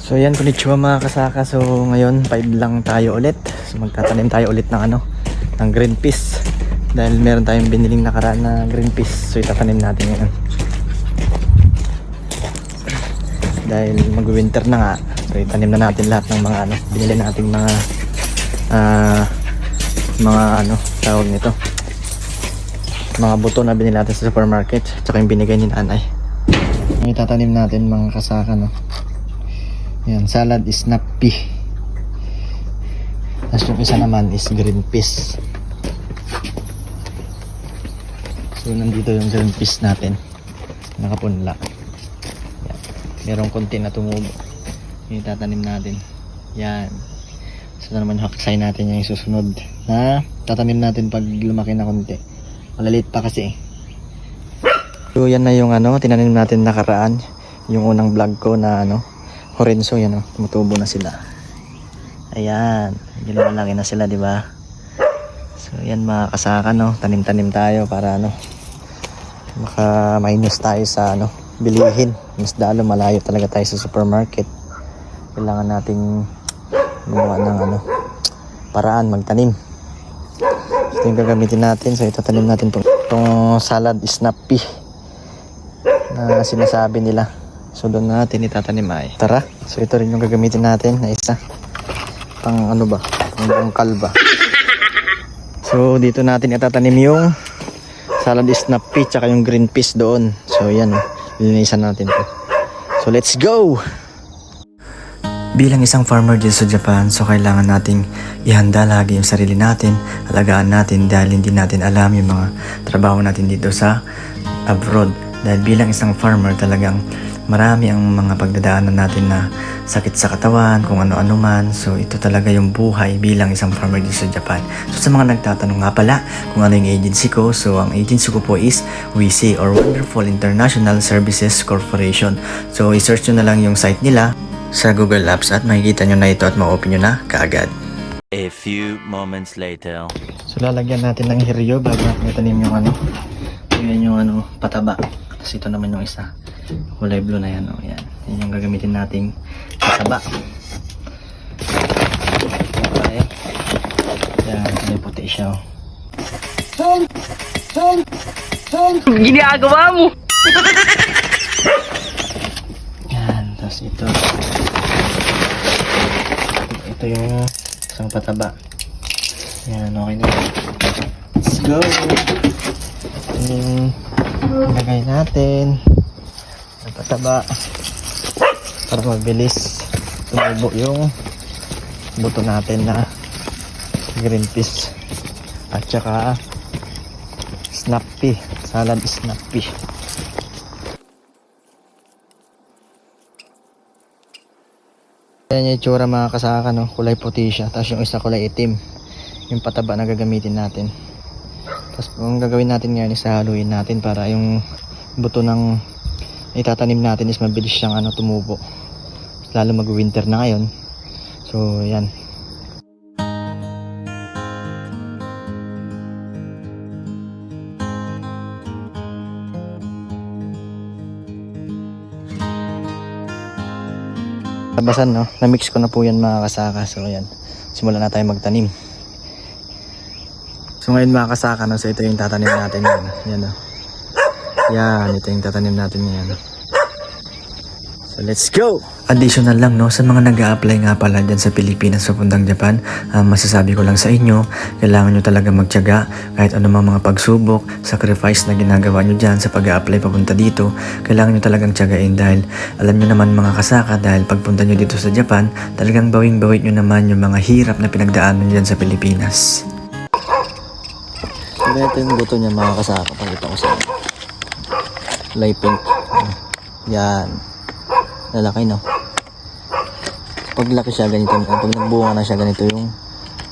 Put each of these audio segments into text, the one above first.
So yan, konnichiwa mga kasaka. So ngayon 5 lang tayo ulit. So magtatanim tayo ulit ng ng green peas. Dahil meron tayong biniling nakaraan na green peas. So itatanim natin ngayon. Dahil mag-winter na nga. So itanim na natin lahat ng mga binili nating mga tawag nito. Mga buto na binili natin sa supermarket. Tsaka yung binigay ni nanay. Ang itatanim natin mga kasaka, yan, salad is snap pea. Tapos yung isa naman is green peas. So nandito yung green peas natin, nakapunla. Yan. Merong konti na tumubo. Yung itatanim natin. Yan. So naman haksay natin yung susunod na tatanim natin pag lumaki na konti. Malaliit pa kasi. So yan na yung tinanim natin nakaraan. Yung unang vlog ko na Horenzo, yan tumutubo na sila. Ayan, lumalaki na sila, di ba? So yan mga kasaka, tanim-tanim tayo para maka-minus tayo sa bilihin. Mas dalo malayo talaga tayo sa supermarket. Kailangan nating gumawa ng paraan magtanim. So ito yung gagamitin natin. So itatanim natin itong salad snap pea na sinasabi nila. So doon natin itatanim ay. Tara. So ito rin yung gagamitin natin na isa. Pang pang kalba. So dito natin itatanim yung salad snap pea tsaka yung green peas doon. So yan, linisan natin to. So let's go! Bilang isang farmer din sa Japan, so kailangan nating ihanda lagi yung sarili natin, alagaan natin dahil hindi natin alam yung mga trabaho natin dito sa abroad. Dahil bilang isang farmer talagang marami ang mga pagdadaanan natin na sakit sa katawan, kung ano-ano man. So ito talaga yung buhay bilang isang farmer dito sa Japan. So sa mga nagtatanong nga pala kung ano yung agency ko, so ang agency ko po is WISE or Wonderful International Services Corporation. So i-search nyo na lang yung site nila sa Google Apps at makikita nyo na ito at ma-open nyo na kaagad. A few moments later. So lalagyan natin ng hiryo bago natin itanim yung yan yung pataba. Tapos ito naman yung isa, kulay blue na yan, yan. Yan yung gagamitin nating pataba. Okay. Yan, kulay puti siya. Ginagawa mo! Yan, tapos ito yung isang pataba. Yan, okay na. Let's go! Ilagay natin ang pataba para mabilis tumubo yung buto natin na green peas at saka snap pea, salad snap pea. Yan yung itsura mga kasaka, kulay puti siya, tapos yung isa kulay itim, yung pataba na gagamitin natin. Tapos ang gagawin natin ngayon is haluin natin para yung buto ng itatanim natin is mabilis siyang tumubo. Lalo mag-winter na ngayon. So yan. Tabasan na-mix ko na po yan mga kasaka. So yan, simulan na tayo magtanim. So ngayon mga kasaka, so ito yung tatanim natin yan. Yan yan, ito yung tatanim natin yan. So let's go! Additional lang sa mga nag-a-apply nga pala dyan sa Pilipinas papuntang Japan, masasabi ko lang sa inyo, kailangan nyo talaga magtiyaga kahit anumang mga pagsubok, sacrifice na ginagawa nyo dyan sa pag-a-apply papunta dito. Kailangan nyo talagang tiyagain dahil alam nyo naman mga kasaka, dahil pagpunta nyo dito sa Japan, talagang bawing-bawit nyo naman yung mga hirap na pinagdaanan dyan sa Pilipinas. So ito yung buto niya mga kasaka, pakita ko sa inyo. Light pink. Yan. Lalaki pag laki siya ganito, pag nagbunga na siya ganito yung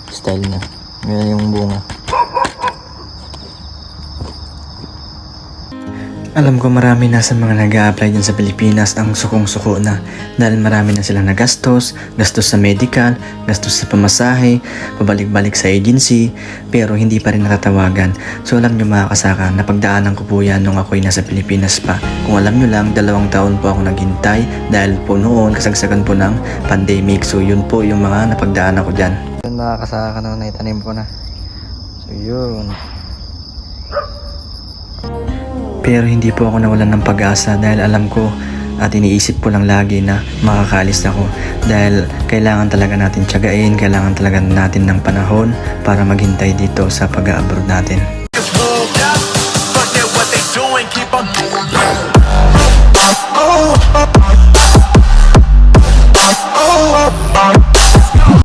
style niya. Ganyan yung bunga. Alam ko marami na sa mga nag-a-apply dyan sa Pilipinas ang sukong-suko na dahil marami na silang nagastos, gastos sa medical, gastos sa pamasahe, pabalik-balik sa agency, pero hindi pa rin natatawagan. So alam nyo mga kasaka, napagdaanan ko po yan nung ako'y nasa Pilipinas pa. Kung alam nyo lang, 2 taon po ako naghintay dahil po noon kasagsagan po ng pandemic. So yun po yung mga napagdaanan ko dyan. Yun mga kasaka na naitanim ko na. So yun. Pero hindi po ako nawalan ng pag-asa dahil alam ko at iniisip ko lang lagi na makakaalis ako dahil kailangan talaga natin tiyagain, kailangan talaga natin ng panahon para maghintay dito sa pag-abroad natin.